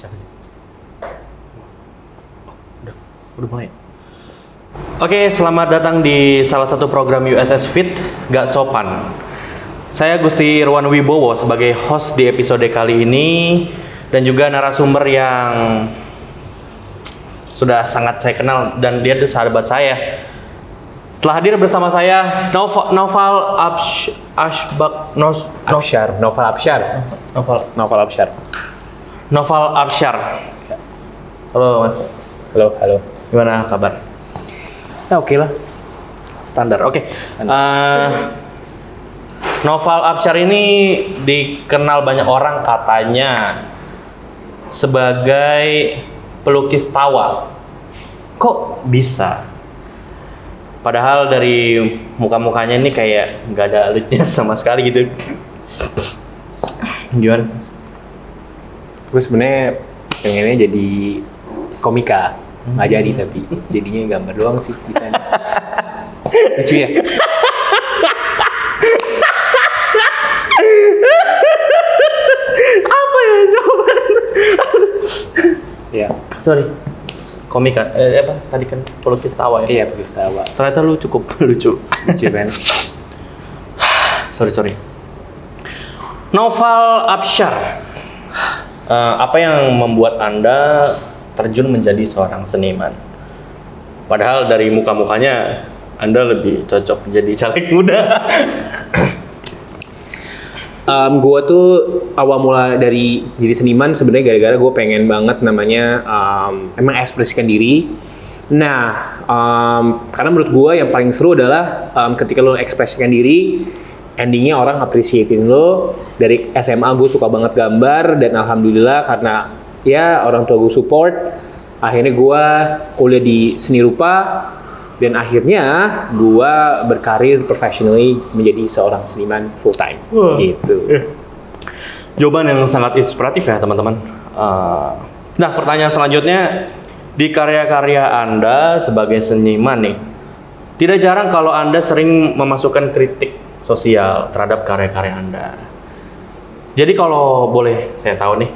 Siapa sih? Udah mulai. Oke, selamat datang di salah satu program USS Fit Gak Sopan. Saya Gusti Irwan Wibowo sebagai host di episode kali ini dan juga narasumber yang sudah sangat saya kenal dan dia tuh sahabat saya. Telah hadir bersama saya Noval Absyar. Halo Mas. Halo. Gimana kabar? Ya oke lah. Standar. Oke. Noval Absyar ini dikenal banyak orang katanya sebagai pelukis tawa. Kok bisa? Padahal dari muka-mukanya ini kayak nggak ada lucunya sama sekali gitu. Gimana? Gue sebenarnya pengennya jadi komika, nggak jadi tapi jadinya gambar doang sih bisa. Lucu ya? Apa ya jawaban? Ya. Sorry. Komika, apa tadi kan pelukis tawa ya? Iya, pelukis tawa. Ternyata lu cukup lucu. Lucu kan? Sorry. Noval Absyar. Apa yang membuat Anda terjun menjadi seorang seniman? Padahal dari muka-mukanya Anda lebih cocok menjadi caleg muda. Gue tuh awal mula dari jadi seniman sebenarnya gara-gara gue pengen banget namanya emang ekspresikan diri. Nah, karena menurut gue yang paling seru adalah ketika lo ekspresikan diri, endingnya orang appreciating lo. Dari SMA gue suka banget gambar dan alhamdulillah karena ya orang tua gue support, akhirnya gue kuliah di seni rupa. Dan akhirnya gue berkarir professionally menjadi seorang seniman full time. Gitu. Jawaban yang sangat inspiratif ya teman-teman. Nah pertanyaan selanjutnya, di karya-karya Anda sebagai seniman nih, tidak jarang kalau Anda sering memasukkan kritik sosial terhadap karya-karya Anda. Jadi kalau boleh saya tahu nih,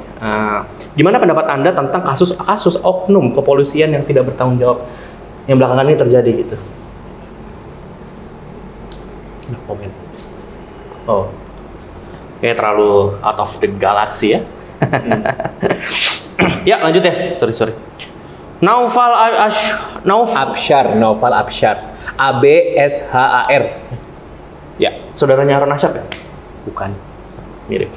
gimana pendapat Anda tentang kasus oknum kepolisian yang tidak bertanggung jawab yang belakangan ini terjadi gitu? No comment. Oh, kayak terlalu out of the galaxy ya. Ya lanjut ya, sorry. Noval Absyar. ABSHAR. Ya, saudaranya Harun Asyap ya? Bukan. Mirip.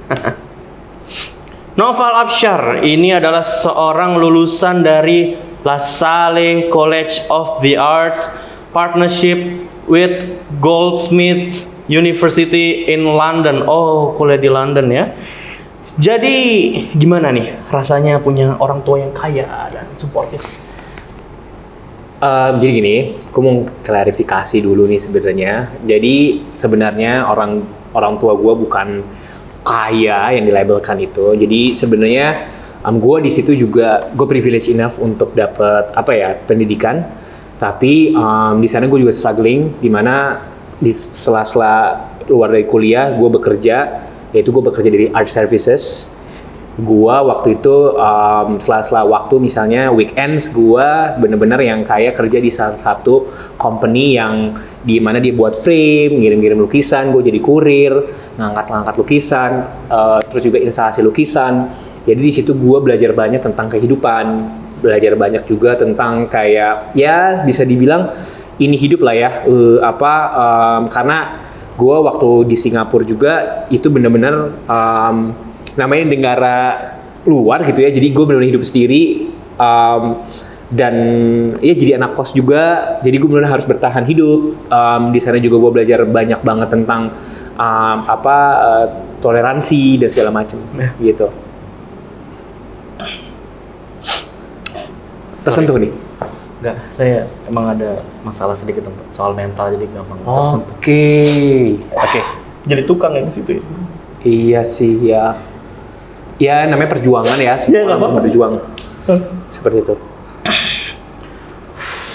Noval Absyar ini adalah seorang lulusan dari La Salle College of the Arts partnership with Goldsmiths University in London. Oh, kuliah di London ya. Jadi gimana nih rasanya punya orang tua yang kaya dan suportif? Jadi gini, aku mau klarifikasi dulu nih sebenarnya. Jadi sebenarnya orang tua gue bukan kaya yang dilabelkan itu. Jadi sebenarnya gue di situ juga gue privilege enough untuk dapat pendidikan. Tapi di sana gue juga struggling, dimana di sela-sela luar dari kuliah gue bekerja, yaitu gue bekerja dari art services. Gue waktu itu sela-sela waktu misalnya weekends gue bener-bener yang kayak kerja di salah satu company yang di mana dia buat frame, ngirim-ngirim lukisan, gue jadi kurir, ngangkat-ngangkat lukisan, terus juga instalasi lukisan. Jadi di situ gue belajar banyak tentang kehidupan, belajar banyak juga tentang kayak ya bisa dibilang ini hidup lah ya, karena gue waktu di Singapura juga itu bener-bener namanya negara luar gitu ya, jadi gue benar-benar hidup sendiri dan ya jadi anak kos juga, jadi gue benar-benar harus bertahan hidup. Di sana juga gue belajar banyak banget tentang toleransi dan segala macam gitu. Tersentuh nih? Enggak, saya emang ada masalah sedikit soal mental jadi gampang tersentuh. Oke. Jadi tukang ya di situ ya. Iya sih ya. Ya namanya perjuangan ya, semua orang berjuang. Seperti itu.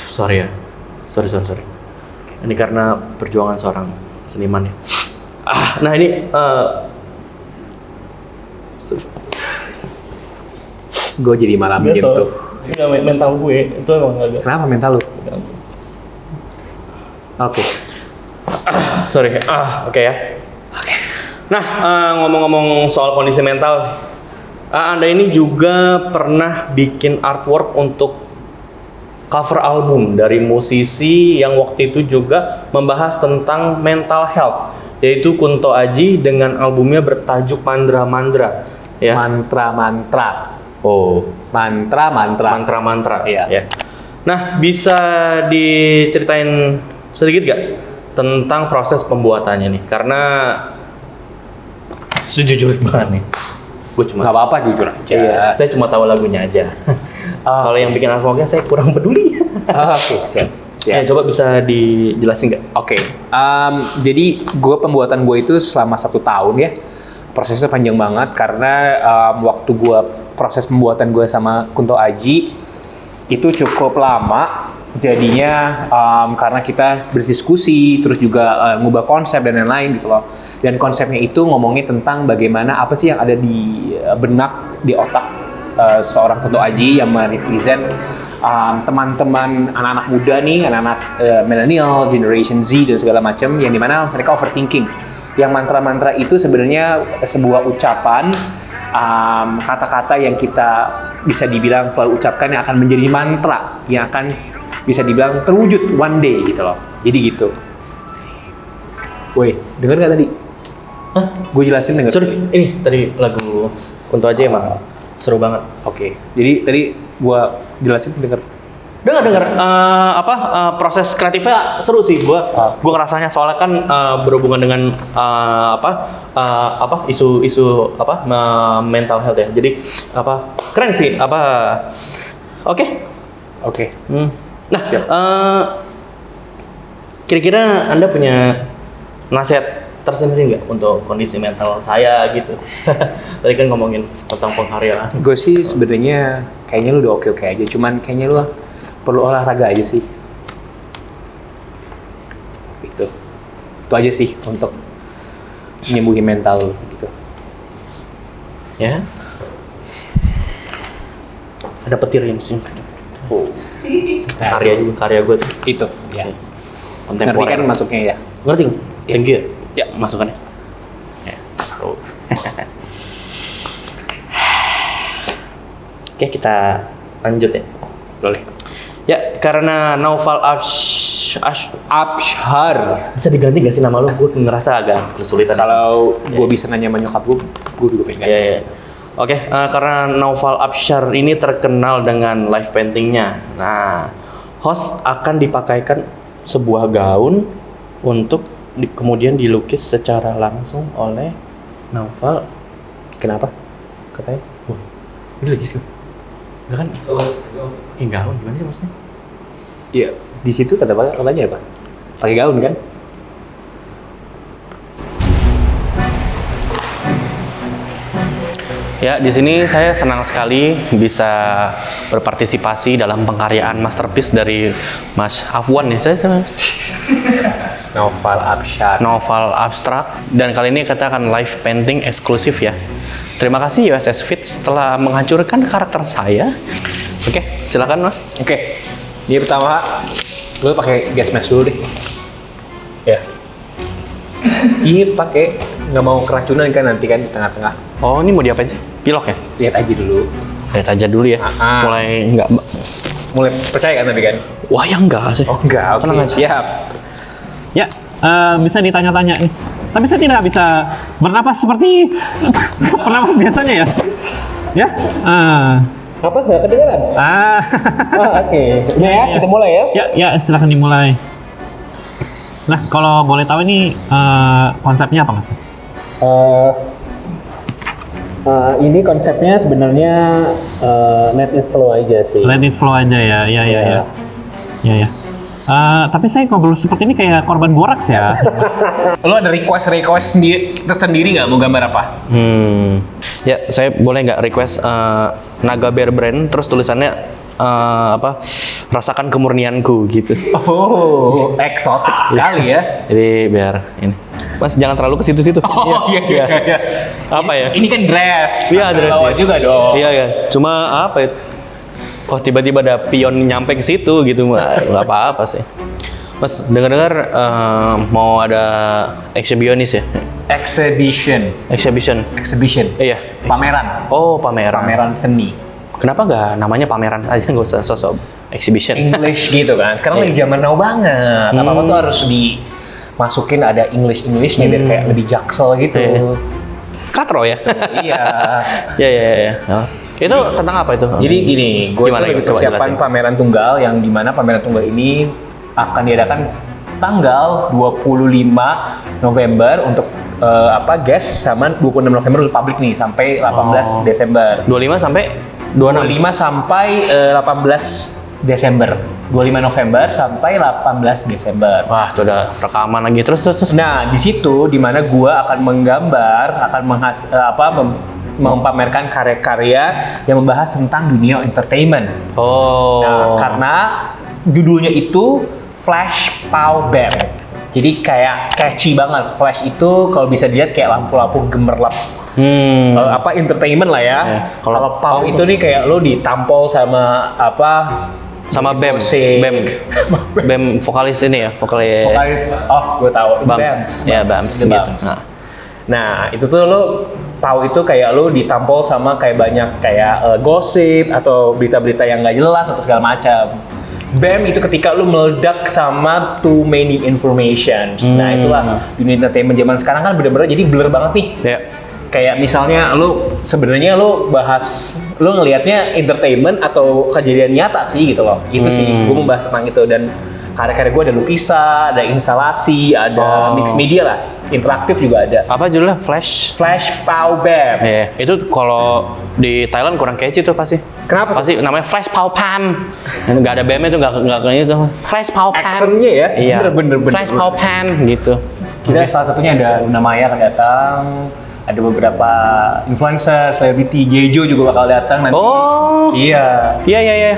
Sorry ya. Sorry. Ini karena perjuangan seorang seniman ya. Nah ini gue jadi malah Nggak, menyentuh. Enggak, mental gue itu emang agak. Kenapa mental lu? Oke. Sorry. Oke ya. Oke. Nah, ngomong-ngomong soal kondisi mental, Anda ini juga pernah bikin artwork untuk cover album dari musisi yang waktu itu juga membahas tentang mental health, yaitu Kunto Aji dengan albumnya bertajuk Mandra Mandra. Ya. Mantra-mantra. Oh, Mantra-mantra. mantra-mantra. Iya. Ya. Nah, bisa diceritain sedikit gak tentang proses pembuatannya nih? Karena sejujurnya banget nih, gue cuma Gak apa-apa jujur aja. Iya, saya cuma tahu lagunya aja. Kalau yang bikin artworknya saya kurang peduli. Oke, siap. Ya, coba bisa dijelasin nggak? Oke, jadi pembuatan gue itu selama 1 tahun ya. Prosesnya panjang banget karena waktu proses pembuatan gue sama Kunto Aji itu cukup lama. Jadinya karena kita berdiskusi, terus juga ngubah konsep dan lain-lain gitu loh. Dan konsepnya itu ngomongin tentang bagaimana apa sih yang ada di benak, di otak seorang Kunto Aji yang merepresent teman-teman anak-anak muda nih, anak-anak millennial, generation Z dan segala macam, yang dimana mereka overthinking. Yang mantra-mantra itu sebenarnya sebuah ucapan, kata-kata yang kita bisa dibilang selalu ucapkan yang akan menjadi mantra, yang akan bisa dibilang terwujud one day gitu loh. Jadi gitu. Woi, denger nggak tadi? Hah? Gue jelasin denger. Sorry, ini tadi lagu Kunto Aji emang seru banget. Oke. Jadi tadi gue jelasin denger. Dengar proses kreatifnya seru sih. Gua ngerasanya soalnya kan berhubungan dengan isu-isu mental health ya. Jadi keren sih Oke. Nah, kira-kira Anda punya nasihat tersendiri nggak untuk kondisi mental saya gitu? Tadi kan ngomongin tentang pengkaryaan. Gue sih sebenarnya kayaknya lu udah oke-oke aja, cuman kayaknya lu perlu olahraga aja sih. Gitu. Itu aja sih untuk menyembuhin mental lu gitu. Ya. Ada petir yang sini. Oh. Karya gue tuh. Itu, ya. Ngerti Kontemporer. kan masuknya ya? Ngerti nggak? Tinggi ya? Ya. Masukannya. Ya. Oke, kita lanjut ya. Boleh. Ya, karena Naufal Abshar. bisa diganti gak sih nama lu? Gue ngerasa agak kesulitan. Kalau gue bisa nanya sama nyokap gue juga pengen Ya, ganti ya. sih. Oke, karena Naufal Abshar ini terkenal dengan live paintingnya. Nah, host akan dipakaikan sebuah gaun untuk kemudian dilukis secara langsung oleh Naufal. Kenapa? Katanya, ini lukis kok. Enggak kan? Pakai gaun gimana sih maksudnya? Iya, di situ katanya apa? Pakai gaun kan? Ya, di sini saya senang sekali bisa berpartisipasi dalam pengkaryaan masterpiece dari Mas Afwan ya. Naufal Abshar. Novel abstrak, dan kali ini kita akan live painting eksklusif ya. Terima kasih USS Fit telah menghancurkan karakter saya. Oke, silakan Mas. Oke. Ini pertama, lu pakai gas mask dulu deh. Ya. Ini pakai nggak mau keracunan kan nanti kan di tengah-tengah. Oh, ini mau diapain sih? Pilok ya? Lihat aja dulu. Lihat aja dulu ya. Mulai enggak. Mulai percaya kan tapi kan? Wah, ya enggak sih. Oh enggak, oke. Tenang aja. Siap. Ya, bisa ditanya-tanya nih. Tapi saya tidak bisa bernapas seperti bernapas biasanya ya. Ya. Apa nggak kedengeran? Oke. Ya, kita mulai ya. Ya, silakan dimulai. Nah, kalau boleh tahu ini konsepnya apa, Mas? Ini konsepnya sebenarnya let it flow aja sih. Let it flow aja ya. Ya. Tapi saya ngobrol seperti ini kayak korban boraks ya. Lo ada request tersendiri nggak mau gambar apa? Ya, saya boleh nggak request Naga Bear Brand terus tulisannya rasakan kemurnianku gitu. Oh, eksotik sekali ya. Jadi biar ini. Mas jangan terlalu ke situ-situ. Oh iya. Apa ya? Ini kan dress. Iya, dress Bawa ya. juga dong. Iya, iya. Cuma apa ya? Kok tiba-tiba ada pion nyampe ke situ gitu, nggak apa-apa sih. Mas, dengar-dengar mau ada exhibitionis ya? Exhibition. Iya. Pameran. Oh, pameran. Pameran seni. Kenapa nggak namanya pameran aja, nggak usah sosok exhibition? English gitu kan. Sekarang lagi zaman now banget. Apa-apa tuh harus dimasukin ada English-nya biar kayak lebih jaksel gitu. Iya. Katro ya? Iya. Iya. Oh. Itu tentang apa itu? Jadi gini, gue itu Gimana, lagi coba persiapan jelasin. pameran tunggal yang dimana pameran tunggal ini akan diadakan tanggal 25 November untuk guest sama 26 November untuk publik nih sampai 18 Desember. 25 sampai 26. 25 sampai 18 Desember. 25 November sampai 18 Desember. Wah, itu udah rekaman lagi. Terus. Nah, di situ di mana gua akan menggambar, akan mempamerkan karya-karya yang membahas tentang dunia entertainment. Oh. Nah, karena judulnya itu Flash Pow Bam. Jadi kayak catchy banget. Flash itu kalau bisa dilihat kayak lampu-lampu gemerlap. Entertainment lah ya. Ya, Kalau Pow itu nih kayak lo ditampol sama sama Bam. musik. Bam vokalis ini ya, vokalis. Oh, gue tahu. Bams. Ya, Bams The gitu. Bams. Nah, itu tuh lo Pow itu kayak lo ditampol sama kayak banyak kayak gosip atau berita-berita yang nggak jelas atau segala macam. BAM itu ketika lu meledak sama too many informations. Nah, itulah dunia entertainment zaman sekarang kan bener-bener jadi blur banget nih. Ya. Kayak misalnya lu sebenarnya lu bahas lu ngelihatnya entertainment atau kejadian nyata sih gitu loh. Itu sih gue membahas tentang itu dan karya-karya gue ada lukisan, ada instalasi, ada mix media lah. Interaktif juga ada. Apa judulnya? Flash Pow Bam. Iya, itu kalau di Thailand kurang catchy tuh pasti. Kenapa? Pasti namanya Flash Pow Pam. Nggak ada BM-nya tuh nggak kayak itu. Flash Pow Pam. Actionnya ya? Iya. Bener. Flash Pow Pam gitu. Kita salah satunya ada Luna Maya akan datang, ada beberapa influencer, selebriti, Jejo juga bakal datang nanti. Oh. Iya. Iya.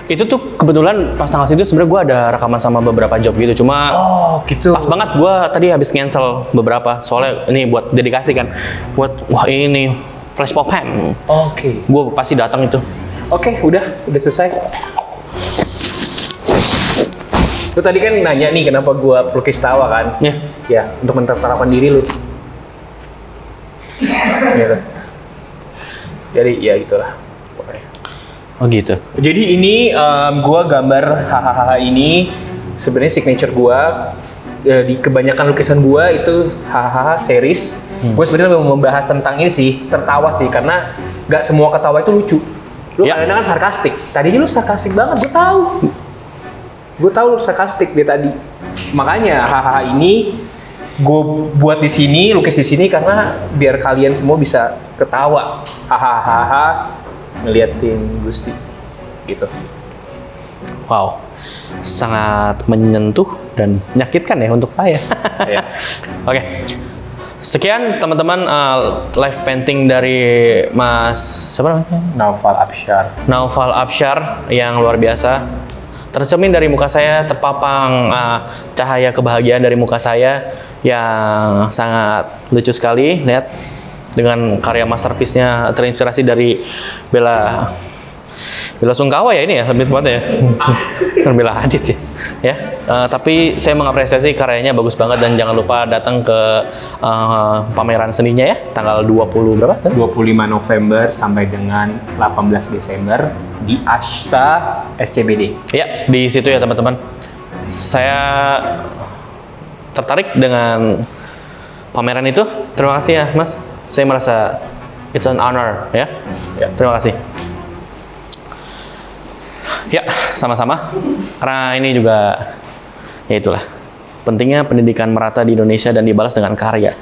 Itu tuh kebetulan pas tanggal situ sebenarnya gue ada rekaman sama beberapa job gitu. Cuma gitu. pas banget gue tadi habis cancel beberapa. Soalnya ini buat dedikasi kan. Wah ini Flash Pow Pam. Oke. Gue pasti datang itu. Oke, udah selesai. Lu tadi kan nanya nih kenapa gua pelukis tawa kan? Iya. Ya, untuk mentertawakan diri lu. Gitu. Jadi ya gitulah. Pokoknya. Oh gitu. Jadi ini gua gambar hahaha ini sebenarnya signature gua. Di kebanyakan lukisan gua itu hahaha series. Gua sebenarnya mau membahas tentang ini sih, tertawa sih karena nggak semua ketawa itu lucu. Lu kadang-kadang kan sarkastik. Tadinya lu sarkastik banget, gue tahu. Gue tahu lu sarkastik dari tadi. Makanya hahaha ini gue buat di sini, lukis di sini karena biar kalian semua bisa ketawa. Hahaha ngeliatin Gusti. Gitu. Wow. Sangat menyentuh dan menyakitkan ya untuk saya. Ya. Oke. Sekian teman-teman live painting dari Mas siapa namanya? Naufal Absyar yang luar biasa. Tercermin dari muka saya, terpapang cahaya kebahagiaan dari muka saya yang sangat lucu sekali. Lihat dengan karya masterpiece-nya terinspirasi dari Bella Sungkawa ya ini ya lebih tepatnya ya. Kan Bella Hadid sih ya. Tapi saya mengapresiasi karyanya bagus banget dan jangan lupa datang ke pameran seninya ya tanggal 20 berapa? 25 November sampai dengan 18 Desember di Ashta SCBD. Ya, di situ ya teman-teman. Saya tertarik dengan pameran itu. Terima kasih ya, Mas. Saya merasa it's an honor ya. Terima kasih. Ya, sama-sama. Karena ini juga ya itulah. Pentingnya pendidikan merata di Indonesia dan dibalas dengan karya.